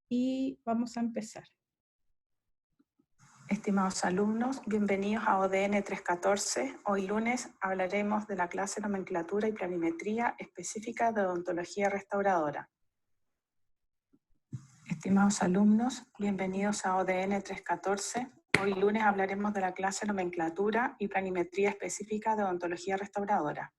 y vamos a empezar. Estimados alumnos, bienvenidos a ODN 314. Hoy lunes hablaremos de la clase Nomenclatura y Planimetría específica de Odontología Restauradora. Estimados alumnos, bienvenidos a ODN 314. Hoy lunes hablaremos de la clase Nomenclatura y Planimetría específica de Odontología Restauradora.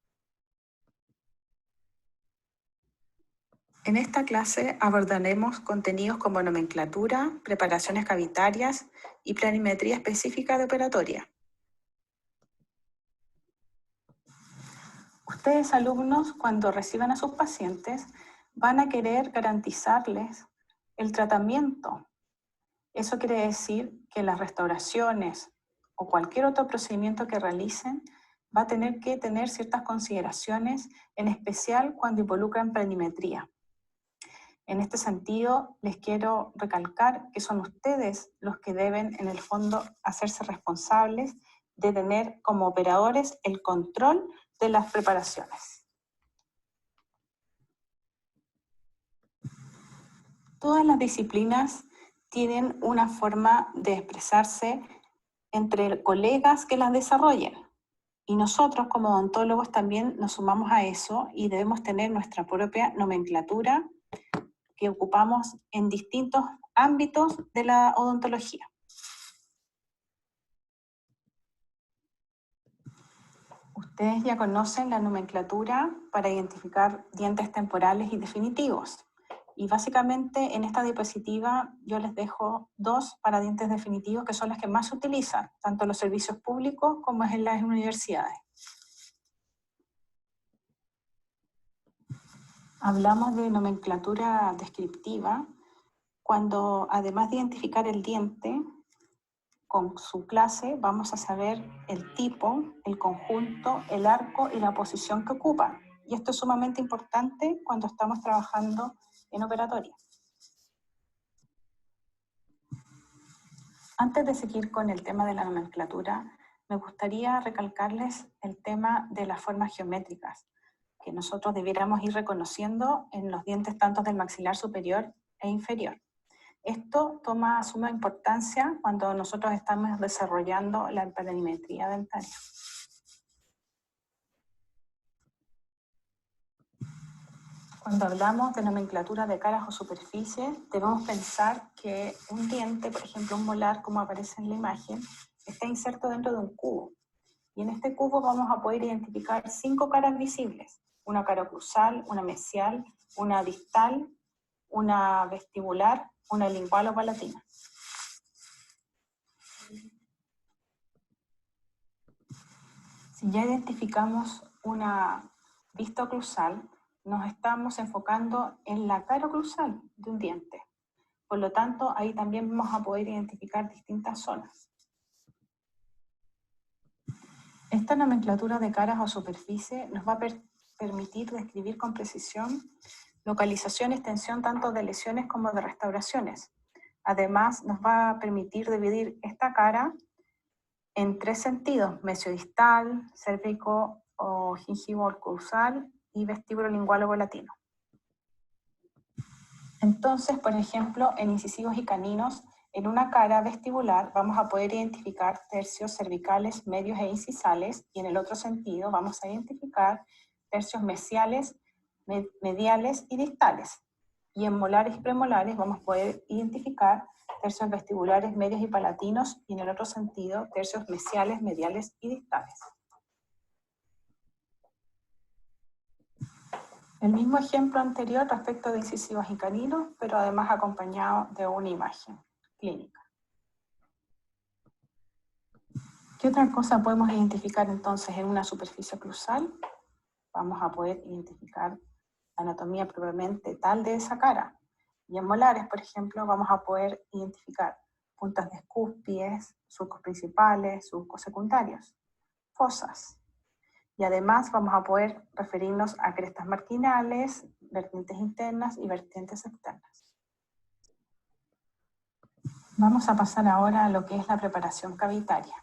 En esta clase abordaremos contenidos como nomenclatura, preparaciones cavitarias y planimetría específica de operatoria. Ustedes, alumnos, cuando reciban a sus pacientes, van a querer garantizarles el tratamiento. Eso quiere decir que las restauraciones o cualquier otro procedimiento que realicen va a tener que tener ciertas consideraciones, en especial cuando involucran planimetría. En este sentido, les quiero recalcar que son ustedes los que deben, en el fondo, hacerse responsables de tener como operadores el control de las preparaciones. Todas las disciplinas tienen una forma de expresarse entre colegas que las desarrollen. Y nosotros como odontólogos también nos sumamos a eso y debemos tener nuestra propia nomenclatura que ocupamos en distintos ámbitos de la odontología. Ustedes ya conocen la nomenclatura para identificar dientes temporales y definitivos. Y básicamente en esta diapositiva yo les dejo dos para dientes definitivos que son las que más se utilizan, tanto en los servicios públicos como en las universidades. Hablamos de nomenclatura descriptiva cuando, además de identificar el diente con su clase, vamos a saber el tipo, el conjunto, el arco y la posición que ocupan. Y esto es sumamente importante cuando estamos trabajando en operatoria. Antes de seguir con el tema de la nomenclatura, me gustaría recalcarles el tema de las formas geométricas, que nosotros debiéramos ir reconociendo en los dientes tanto del maxilar superior e inferior. Esto toma suma importancia cuando nosotros estamos desarrollando la planimetría dentaria. Cuando hablamos de nomenclatura de caras o superficies, debemos pensar que un diente, por ejemplo un molar, como aparece en la imagen, está inserto dentro de un cubo. Y en este cubo vamos a poder identificar 5 caras visibles: una cara oclusal, una mesial, una distal, una vestibular, una lingual o palatina. Si ya identificamos una vista oclusal, nos estamos enfocando en la cara oclusal de un diente. Por lo tanto, ahí también vamos a poder identificar distintas zonas. Esta nomenclatura de caras o superficie nos va a permitir describir con precisión localización y extensión tanto de lesiones como de restauraciones. Además, nos va a permitir dividir esta cara en 3 sentidos: mesiodistal, cérvico o gingivo oclusal y vestíbulo lingual o volatino. Entonces, por ejemplo, en incisivos y caninos, en una cara vestibular vamos a poder identificar tercios cervicales, medios e incisales, y en el otro sentido vamos a identificar tercios mesiales, mediales y distales. Y en molares y premolares vamos a poder identificar tercios vestibulares, medios y palatinos, y en el otro sentido tercios mesiales, mediales y distales. El mismo ejemplo anterior respecto de incisivos y caninos, pero además acompañado de una imagen clínica. ¿Qué otra cosa podemos identificar entonces en una superficie oclusal? Vamos a poder identificar la anatomía propiamente tal de esa cara. Y en molares, por ejemplo, vamos a poder identificar puntas de escúspides, surcos principales, surcos secundarios, fosas. Y además vamos a poder referirnos a crestas marginales, vertientes internas y vertientes externas. Vamos a pasar ahora a lo que es la preparación cavitaria.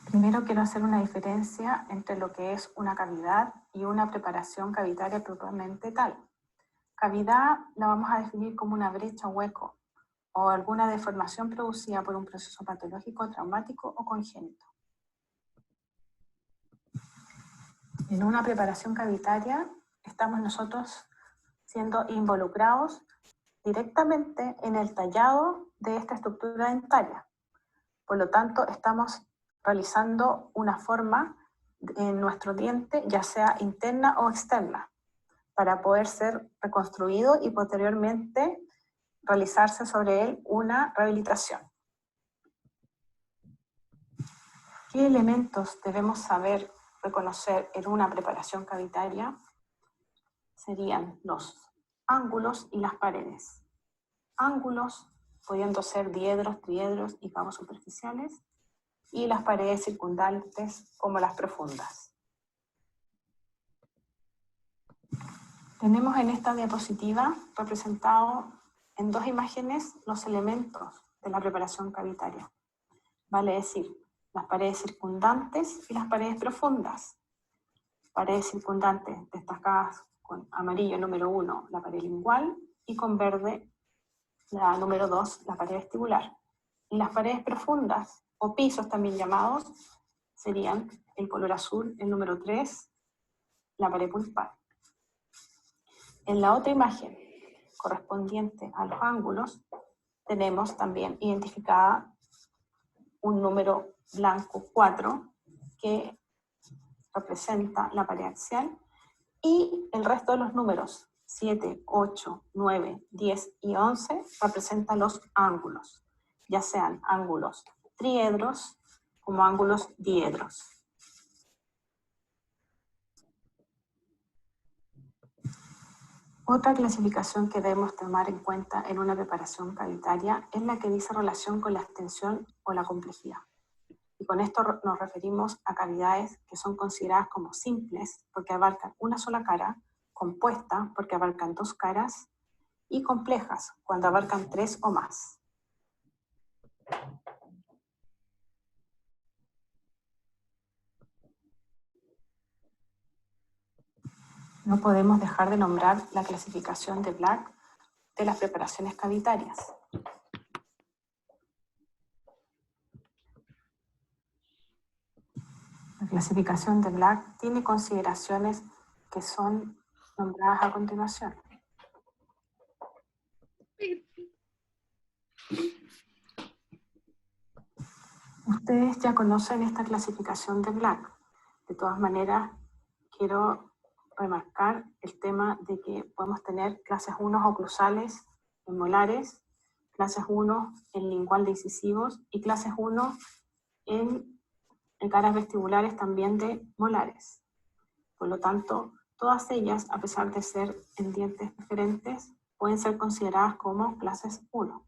Primero quiero hacer una diferencia entre lo que es una cavidad y una preparación cavitaria propiamente tal. Cavidad la vamos a definir como una brecha o hueco o alguna deformación producida por un proceso patológico, traumático o congénito. En una preparación cavitaria estamos nosotros siendo involucrados directamente en el tallado de esta estructura dentaria. Por lo tanto, estamos realizando una forma en nuestro diente, ya sea interna o externa, para poder ser reconstruido y posteriormente realizarse sobre él una rehabilitación. ¿Qué elementos debemos saber reconocer en una preparación cavitaria? Serían los ángulos y las paredes. Ángulos, pudiendo ser diedros, triedros y pavos superficiales, y las paredes circundantes como las profundas. Tenemos en esta diapositiva representado en dos imágenes los elementos de la preparación cavitaria. Vale decir, las paredes circundantes y las paredes profundas. Paredes circundantes destacadas con amarillo número 1, la pared lingual, y con verde, la número 2, la pared vestibular. Y las paredes profundas, o pisos también llamados, serían el color azul, el número 3, la pared pulpar. En la otra imagen, correspondiente a los ángulos, tenemos también identificada un número blanco 4, que representa la pared axial, y el resto de los números 7, 8, 9, 10 y 11 representan los ángulos, ya sean ángulos triedros como ángulos diedros. Otra clasificación que debemos tomar en cuenta en una preparación cavitaria es la que dice relación con la extensión o la complejidad. Y con esto nos referimos a cavidades que son consideradas como simples porque abarcan una sola cara, compuesta porque abarcan dos caras, y complejas cuando abarcan tres o más. No podemos dejar de nombrar la clasificación de Black de las preparaciones cavitarias. La clasificación de Black tiene consideraciones que son nombradas a continuación. Ustedes ya conocen esta clasificación de Black. De todas maneras, quiero remarcar el tema de que podemos tener clases 1 oclusales en molares, clases 1 en lingual de incisivos y clases 1 en caras vestibulares también de molares. Por lo tanto, todas ellas, a pesar de ser en dientes diferentes, pueden ser consideradas como clases 1.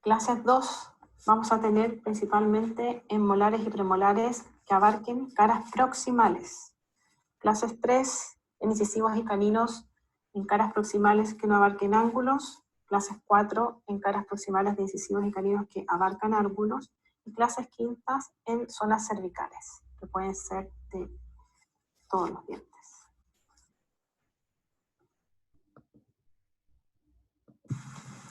Clases 2 vamos a tener principalmente en molares y premolares que abarquen caras proximales. Clases 3 en incisivos y caninos en caras proximales que no abarquen ángulos. Clases 4 en caras proximales de incisivos y caninos que abarcan ángulos. Y clases quintas en zonas cervicales, que pueden ser de todos los dientes.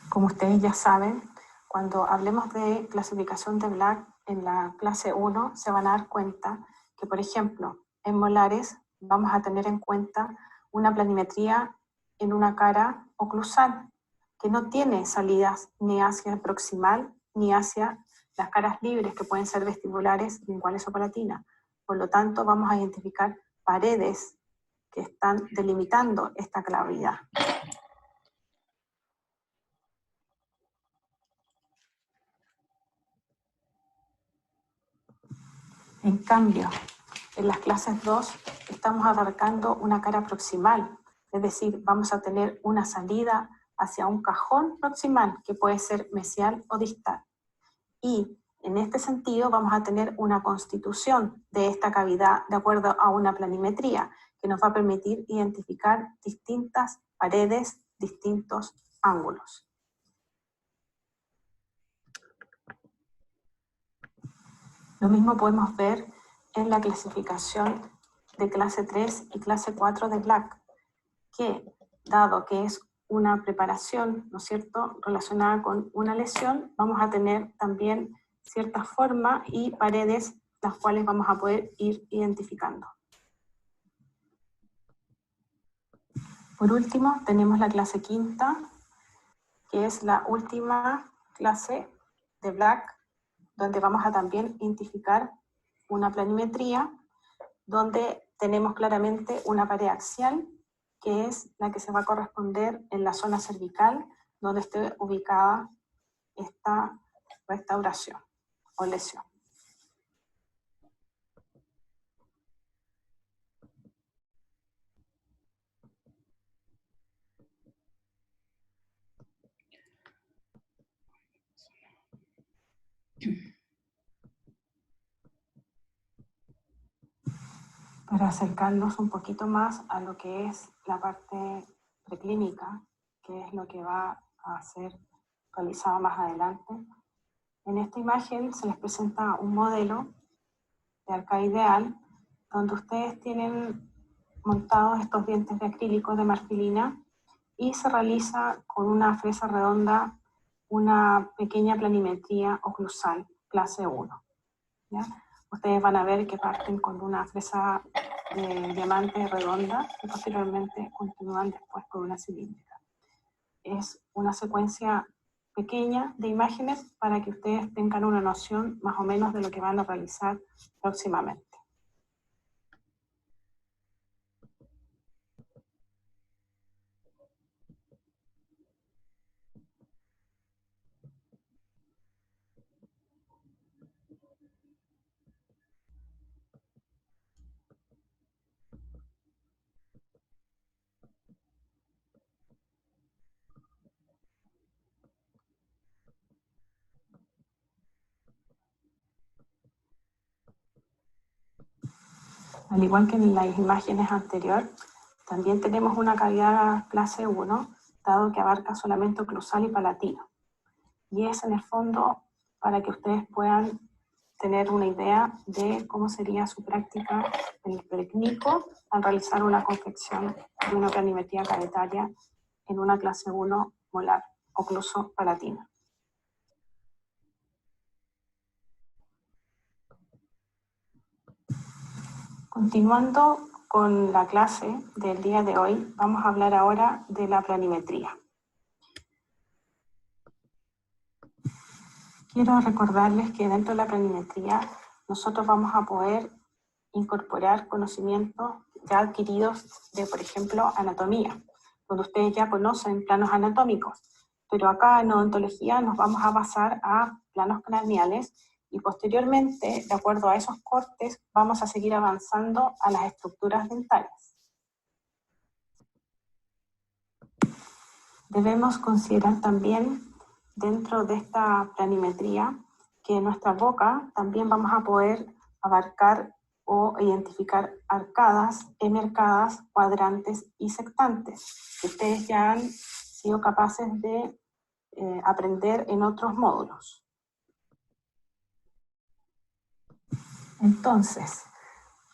Como ustedes ya saben, cuando hablemos de clasificación de Black en la clase 1, se van a dar cuenta que, por ejemplo, en molares vamos a tener en cuenta una planimetría en una cara oclusal, que no tiene salidas ni hacia el proximal ni hacia las caras libres, que pueden ser vestibulares, linguales o palatinas. Por lo tanto, vamos a identificar paredes que están delimitando esta cavidad. En cambio, en las clases 2 estamos abarcando una cara proximal, es decir, vamos a tener una salida hacia un cajón proximal, que puede ser mesial o distal. Y en este sentido vamos a tener una constitución de esta cavidad de acuerdo a una planimetría, que nos va a permitir identificar distintas paredes, distintos ángulos. Lo mismo podemos ver en la clasificación de clase 3 y clase 4 de Black, que, dado que es una preparación, ¿no es cierto?, relacionada con una lesión, vamos a tener también cierta forma y paredes las cuales vamos a poder ir identificando. Por último, tenemos la clase quinta, que es la última clase de Black, donde vamos a también identificar una planimetría, donde tenemos claramente una pared axial, que es la que se va a corresponder en la zona cervical, donde esté ubicada esta restauración o lesión. Para acercarnos un poquito más a lo que es la parte preclínica, que es lo que va a ser realizado más adelante, en esta imagen se les presenta un modelo de arcada ideal, donde ustedes tienen montados estos dientes de acrílico de marfilina y se realiza con una fresa redonda una pequeña planimetría oclusal, clase 1. ¿Ya? Ustedes van a ver que parten con una fresa de diamante redonda y posteriormente continúan después con una cilíndrica. Es una secuencia pequeña de imágenes para que ustedes tengan una noción más o menos de lo que van a realizar próximamente. Al igual que en las imágenes anteriores, también tenemos una cavidad clase 1, dado que abarca solamente oclusal y palatino. Y es en el fondo para que ustedes puedan tener una idea de cómo sería su práctica en el preclínico al realizar una confección de una planimetría cavietaria en una clase 1 molar ocluso palatino. Continuando con la clase del día de hoy, vamos a hablar ahora de la planimetría. Quiero recordarles que dentro de la planimetría nosotros vamos a poder incorporar conocimientos ya adquiridos de, por ejemplo, anatomía, donde ustedes ya conocen planos anatómicos, pero acá en odontología nos vamos a basar a planos craneales y posteriormente, de acuerdo a esos cortes, vamos a seguir avanzando a las estructuras dentales. Debemos considerar también, dentro de esta planimetría, que en nuestra boca también vamos a poder abarcar o identificar arcadas, emercadas, cuadrantes y sectantes, que ustedes ya han sido capaces de aprender en otros módulos. Entonces,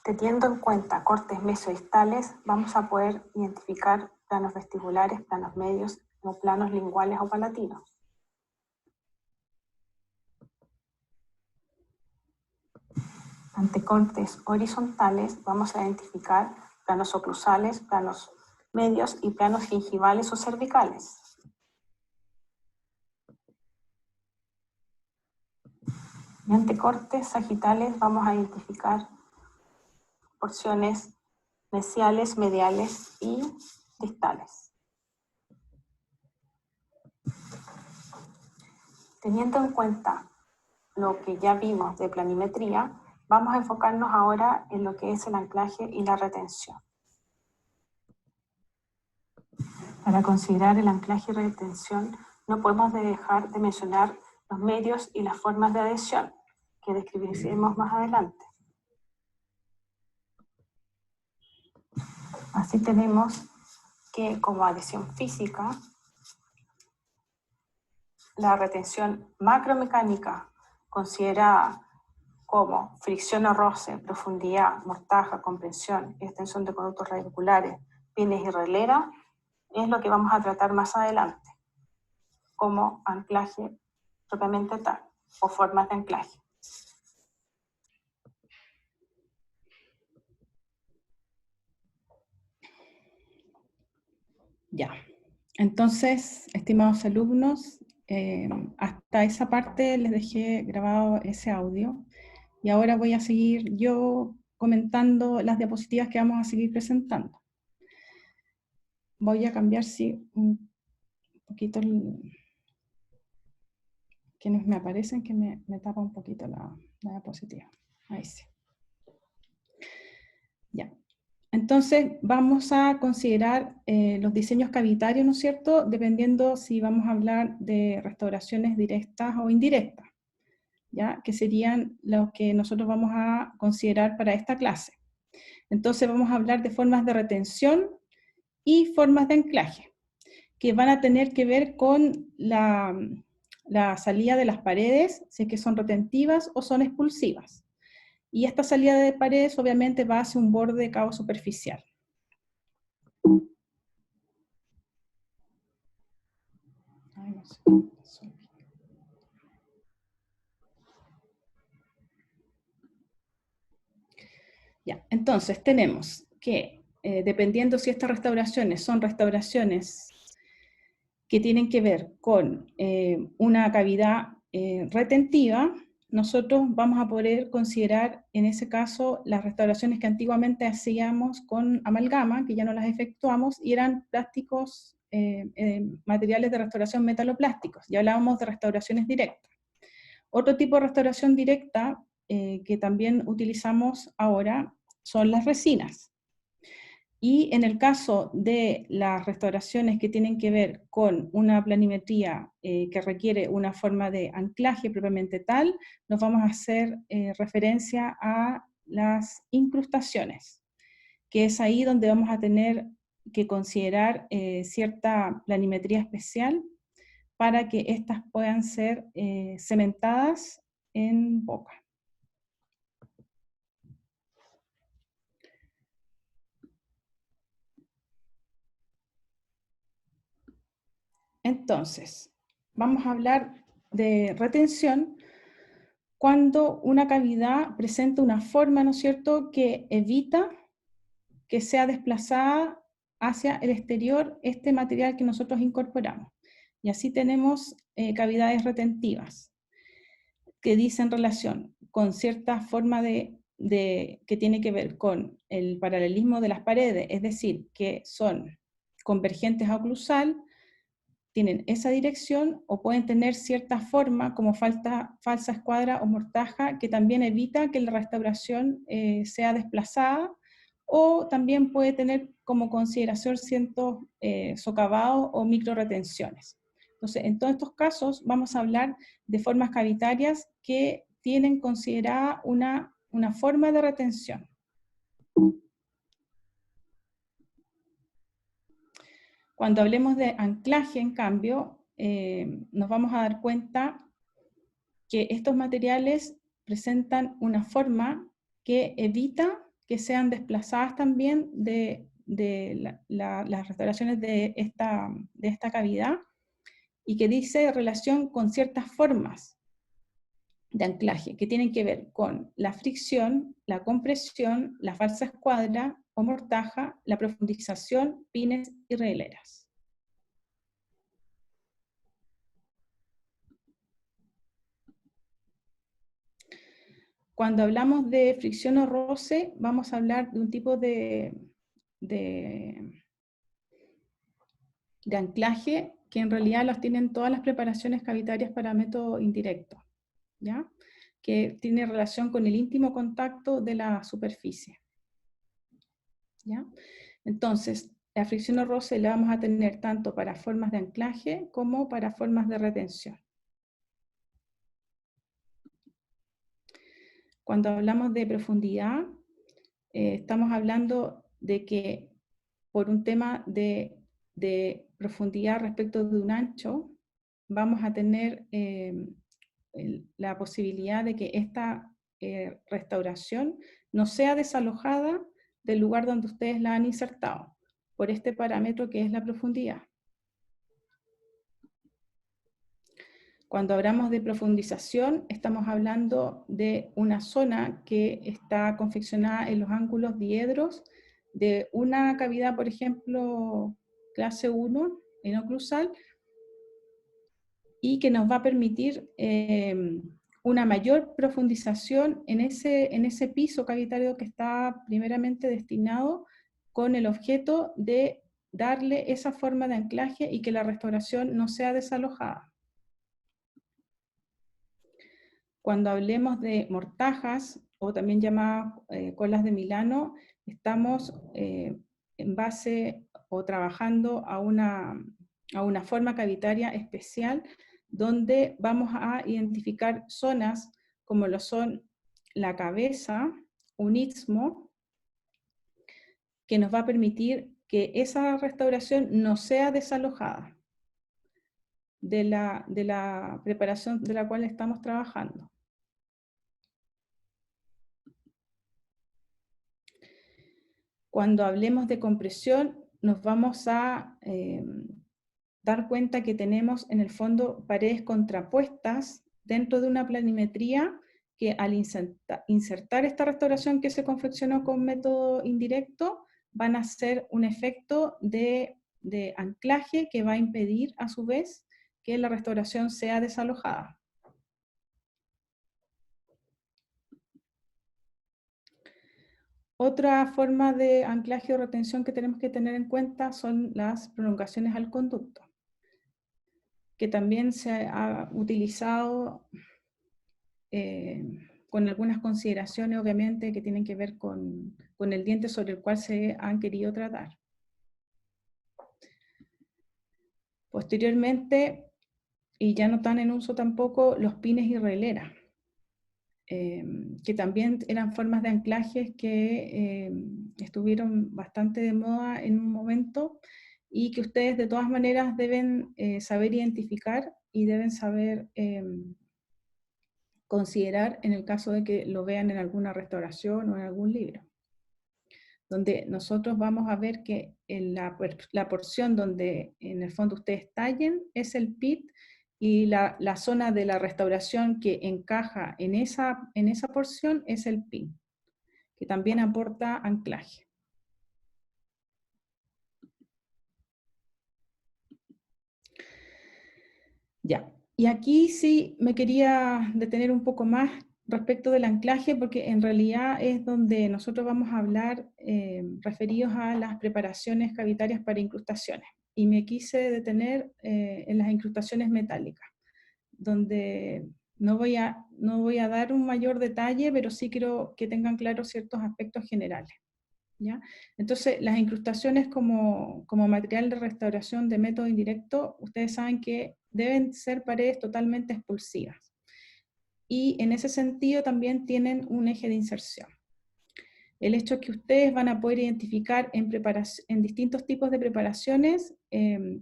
teniendo en cuenta cortes mesodistales, vamos a poder identificar planos vestibulares, planos medios o planos linguales o palatinos. Ante cortes horizontales vamos a identificar planos oclusales, planos medios y planos gingivales o cervicales. Y ante cortes sagitales vamos a identificar porciones mesiales, mediales y distales. Teniendo en cuenta lo que ya vimos de planimetría, vamos a enfocarnos ahora en lo que es el anclaje y la retención. Para considerar el anclaje y retención, no podemos dejar de mencionar los medios y las formas de adhesión, que describiremos más adelante. Así tenemos que como adhesión física, la retención macromecánica, considerada como fricción o roce, profundidad, mortaja, compresión y extensión de conductos radiculares, pines y relera, es lo que vamos a tratar más adelante, como anclaje propiamente tal, o formas de anclaje. Ya, entonces, estimados alumnos, hasta esa parte les dejé grabado ese audio y ahora voy a seguir yo comentando las diapositivas que vamos a seguir presentando. Voy a cambiar, sí, un poquito que no me aparecen, que me tapa un poquito la diapositiva. Ahí sí. Ya. Entonces vamos a considerar los diseños cavitarios, ¿no es cierto? Dependiendo si vamos a hablar de restauraciones directas o indirectas, ¿ya? Que serían los que nosotros vamos a considerar para esta clase. Entonces vamos a hablar de formas de retención y formas de anclaje, que van a tener que ver con la salida de las paredes, si es que son retentivas o son expulsivas. Y esta salida de paredes obviamente va hacia un borde de cabo superficial. Ay, no sé. Ya, entonces tenemos que, dependiendo si estas restauraciones son restauraciones que tienen que ver con una cavidad retentiva, nosotros vamos a poder considerar en ese caso las restauraciones que antiguamente hacíamos con amalgama, que ya no las efectuamos, y eran plásticos, materiales de restauración metaloplásticos. Ya hablábamos de restauraciones directas. Otro tipo de restauración directa que también utilizamos ahora son las resinas. Y en el caso de las restauraciones que tienen que ver con una planimetría que requiere una forma de anclaje propiamente tal, nos vamos a hacer referencia a las incrustaciones, que es ahí donde vamos a tener que considerar cierta planimetría especial para que éstas puedan ser cementadas en boca. Entonces, vamos a hablar de retención cuando una cavidad presenta una forma, ¿no es cierto?, que evita que sea desplazada hacia el exterior este material que nosotros incorporamos. Y así tenemos cavidades retentivas que dicen relación con cierta forma que tiene que ver con el paralelismo de las paredes, es decir, que son convergentes a oclusal, tienen esa dirección o pueden tener cierta forma como falsa escuadra o mortaja que también evita que la restauración sea desplazada, o también puede tener como consideración ciertos socavados o micro retenciones. Entonces, en todos estos casos vamos a hablar de formas cavitarias que tienen considerada una forma de retención. Cuando hablemos de anclaje, en cambio, nos vamos a dar cuenta que estos materiales presentan una forma que evita que sean desplazadas también de las restauraciones de esta cavidad, y que dice relación con ciertas formas de anclaje que tienen que ver con la fricción, la compresión, la falsa escuadra o mortaja, la profundización, pines y regleras. Cuando hablamos de fricción o roce, vamos a hablar de un tipo de anclaje que en realidad los tienen todas las preparaciones cavitarias para método indirecto, ¿ya? Que tiene relación con el íntimo contacto de la superficie, ¿ya? Entonces, la fricción o roce la vamos a tener tanto para formas de anclaje como para formas de retención. Cuando hablamos de profundidad, estamos hablando de que por un tema de profundidad respecto de un ancho, vamos a tener la posibilidad de que esta restauración no sea desalojada del lugar donde ustedes la han insertado. por este parámetro que es la profundidad. Cuando hablamos de profundización, estamos hablando de una zona que está confeccionada en los ángulos diedros de una cavidad, por ejemplo, clase 1, enoclusal, y que nos va a permitir una mayor profundización en ese piso cavitario que está primeramente destinado con el objeto de darle esa forma de anclaje y que la restauración no sea desalojada. Cuando hablemos de mortajas, o también llamadas colas de Milano, estamos en base o trabajando a una forma cavitaria especial, donde vamos a identificar zonas como lo son la cabeza, un istmo, que nos va a permitir que esa restauración no sea desalojada de la preparación de la cual estamos trabajando. Cuando hablemos de compresión, nos vamos a dar cuenta que tenemos en el fondo paredes contrapuestas dentro de una planimetría que al insertar esta restauración que se confeccionó con método indirecto, van a hacer un efecto de anclaje que va a impedir a su vez que la restauración sea desalojada. Otra forma de anclaje o retención que tenemos que tener en cuenta son las prolongaciones al conducto, que también se ha utilizado con algunas consideraciones, obviamente, que tienen que ver con el diente sobre el cual se han querido tratar. Posteriormente, y ya no tan en uso tampoco, los pines y releras, que también eran formas de anclajes que estuvieron bastante de moda en un momento y que ustedes de todas maneras deben saber identificar y deben saber considerar en el caso de que lo vean en alguna restauración o en algún libro, donde nosotros vamos a ver que en la porción donde en el fondo ustedes tallen es el pit, y la zona de la restauración que encaja en esa porción es el pin, que también aporta anclaje. Ya, y aquí sí me quería detener un poco más respecto del anclaje, porque en realidad es donde nosotros vamos a hablar referidos a las preparaciones cavitarias para incrustaciones. Y me quise detener en las incrustaciones metálicas, donde no voy a dar un mayor detalle, pero sí quiero que tengan claros ciertos aspectos generales, ¿ya? Entonces, las incrustaciones como material de restauración de método indirecto, ustedes saben que deben ser paredes totalmente expulsivas. Y en ese sentido también tienen un eje de inserción. El hecho es que ustedes van a poder identificar en distintos tipos de preparaciones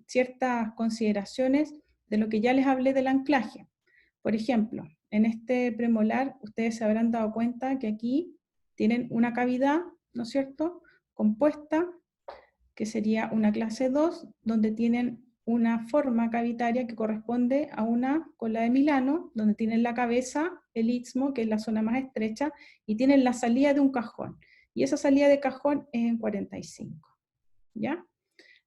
ciertas consideraciones de lo que ya les hablé del anclaje. Por ejemplo, en este premolar ustedes se habrán dado cuenta que aquí tienen una cavidad, ¿no es cierto?, compuesta, que sería una clase 2, donde tienen una forma cavitaria que corresponde a una cola de Milano, donde tienen la cabeza, el istmo, que es la zona más estrecha, y tienen la salida de un cajón. Y esa salida de cajón es en 45, ¿ya?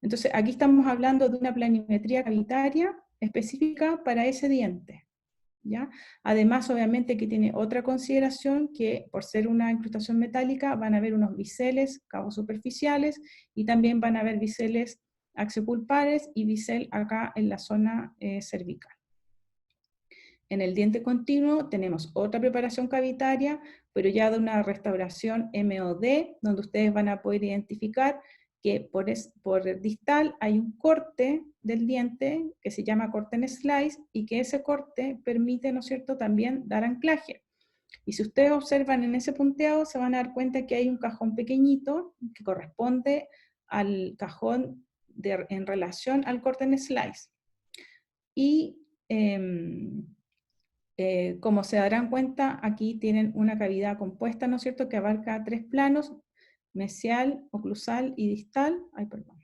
Entonces, aquí estamos hablando de una planimetría cavitaria específica para ese diente, ¿ya? Además, obviamente, que tiene otra consideración, que por ser una incrustación metálica van a haber unos biseles, cabos superficiales, y también van a haber biseles axiopulpares y bisel acá en la zona cervical. En el diente continuo tenemos otra preparación cavitaria, pero ya de una restauración MOD, donde ustedes van a poder identificar que por distal hay un corte del diente que se llama corte en slice, y que ese corte permite, ¿no es cierto?, también dar anclaje. Y si ustedes observan en ese punteado, se van a dar cuenta que hay un cajón pequeñito que corresponde al cajón en relación al corte en slice. Y como se darán cuenta, aquí tienen una cavidad compuesta, ¿no es cierto?, que abarca 3 planos, mesial, oclusal y distal. Ay, perdón.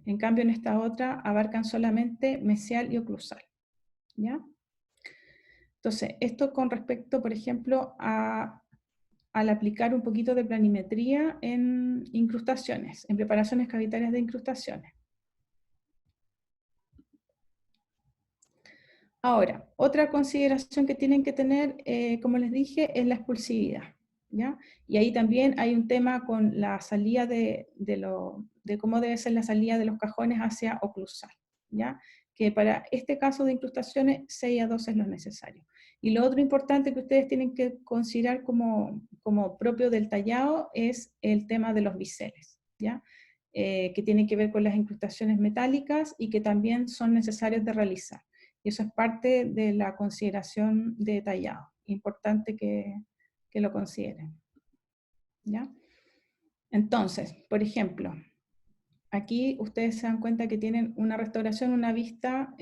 En cambio, en esta otra abarcan solamente mesial y oclusal, ¿ya? Entonces, esto con respecto, por ejemplo, al aplicar un poquito de planimetría en incrustaciones, en preparaciones cavitarias de incrustaciones. Ahora, otra consideración que tienen que tener, como les dije, es la expulsividad, ¿ya? Y ahí también hay un tema con la salida de cómo debe ser la salida de los cajones hacia oclusal, ¿ya? Que para este caso de incrustaciones 6:2 es lo necesario. Y lo otro importante que ustedes tienen que considerar como propio del tallado es el tema de los biseles, ¿ya? Que tienen que ver con las incrustaciones metálicas y que también son necesarios de realizar. Y eso es parte de la consideración de tallado. Importante que lo consideren, ¿ya? Entonces, por ejemplo, aquí ustedes se dan cuenta que tienen una restauración, una vista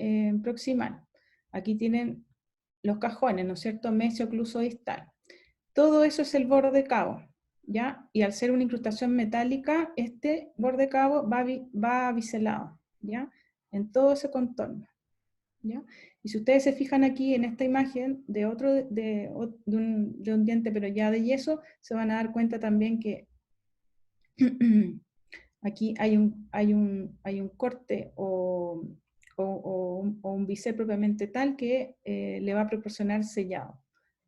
proximal. Aquí tienen los cajones, ¿no es cierto? Mesio, ocluso, distal. Todo eso es el borde cabo, ¿ya? Y al ser una incrustación metálica, este borde cabo va biselado, ¿ya? En todo ese contorno, ¿ya? Y si ustedes se fijan aquí en esta imagen de un diente, pero ya de yeso, se van a dar cuenta también que aquí hay un corte o un bisel propiamente tal que le va a proporcionar sellado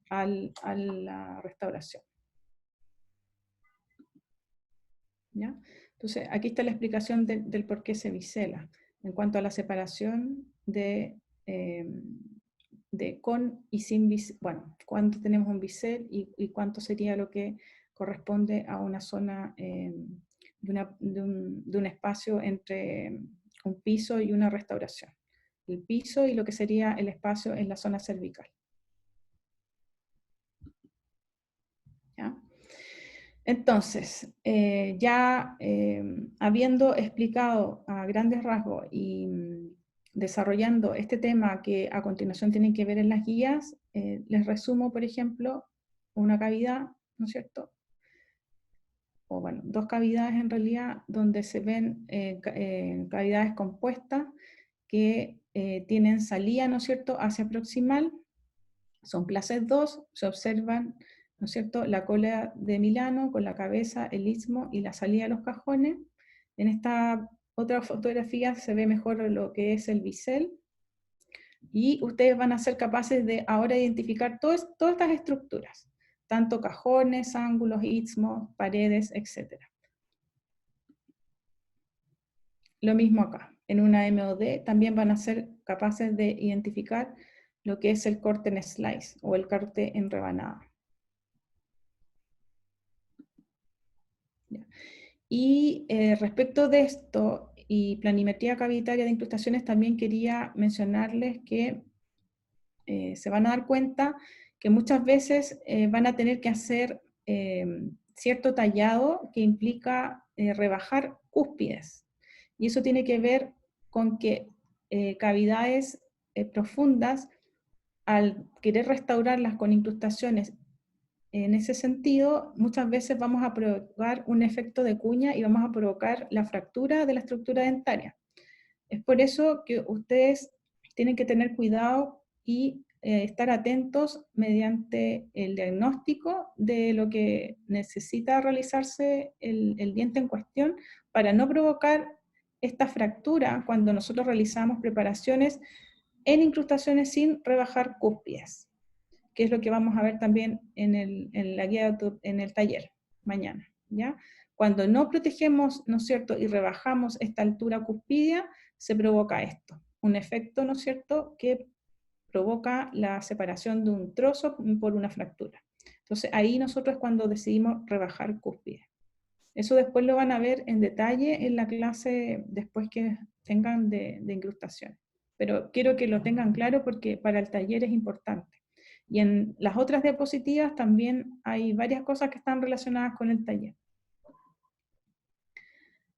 a la restauración, ¿ya? Entonces, aquí está la explicación del por qué se bisela, en cuanto a la separación de con y sin bisel, bueno, cuánto tenemos un bisel y cuánto sería lo que corresponde a una zona de un espacio entre un piso y una restauración. El piso y lo que sería el espacio en la zona cervical, ¿ya? Entonces, habiendo explicado a grandes rasgos y desarrollando este tema que a continuación tienen que ver en las guías, les resumo, por ejemplo, una cavidad, ¿no es cierto? O bueno, dos cavidades en realidad, donde se ven cavidades compuestas que tienen salida, ¿no es cierto?, hacia proximal, son clases 2, se observan, ¿no es cierto?, la cola de Milano con la cabeza, el istmo y la salida de los cajones. En esta otra fotografía se ve mejor lo que es el bisel, y ustedes van a ser capaces de ahora identificar todas estas estructuras, tanto cajones, ángulos, istmos, paredes, etc. Lo mismo acá, en una MOD también van a ser capaces de identificar lo que es el corte en slice o el corte en rebanada. Y respecto de esto y planimetría cavitaria de incrustaciones, también quería mencionarles que se van a dar cuenta que muchas veces van a tener que hacer cierto tallado que implica rebajar cúspides. Y eso tiene que ver con que cavidades profundas, al querer restaurarlas con incrustaciones en ese sentido, muchas veces vamos a provocar un efecto de cuña y vamos a provocar la fractura de la estructura dentaria. Es por eso que ustedes tienen que tener cuidado y estar atentos mediante el diagnóstico de lo que necesita realizarse el diente en cuestión para no provocar esta fractura cuando nosotros realizamos preparaciones en incrustaciones sin rebajar cúspides, que es lo que vamos a ver también en la guía, en el taller mañana, ¿ya? Cuando no protegemos, ¿no es cierto?, y rebajamos esta altura cuspidia, se provoca esto, un efecto, ¿no es cierto?, que provoca la separación de un trozo por una fractura. Entonces ahí nosotros cuando decidimos rebajar cúspide. Eso después lo van a ver en detalle en la clase después que tengan de incrustación. Pero quiero que lo tengan claro porque para el taller es importante. Y en las otras diapositivas también hay varias cosas que están relacionadas con el taller.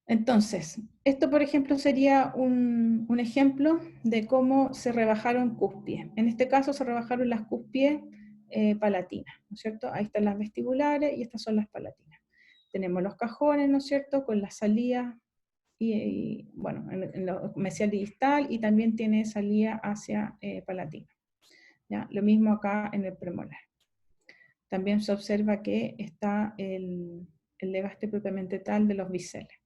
Entonces, esto por ejemplo sería un ejemplo de cómo se rebajaron cúspides. En este caso se rebajaron las cúspides palatinas, ¿no es cierto? Ahí están las vestibulares y estas son las palatinas. Tenemos los cajones, ¿no es cierto?, con la salida bueno, en lo mesial y distal, y también tiene salida hacia palatina. ¿Ya? Lo mismo acá en el premolar. También se observa que está el desgaste propiamente tal de los biseles.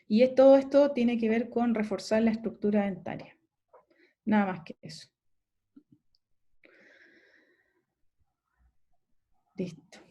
Y todo esto tiene que ver con reforzar la estructura dentaria. Nada más que eso. Listo.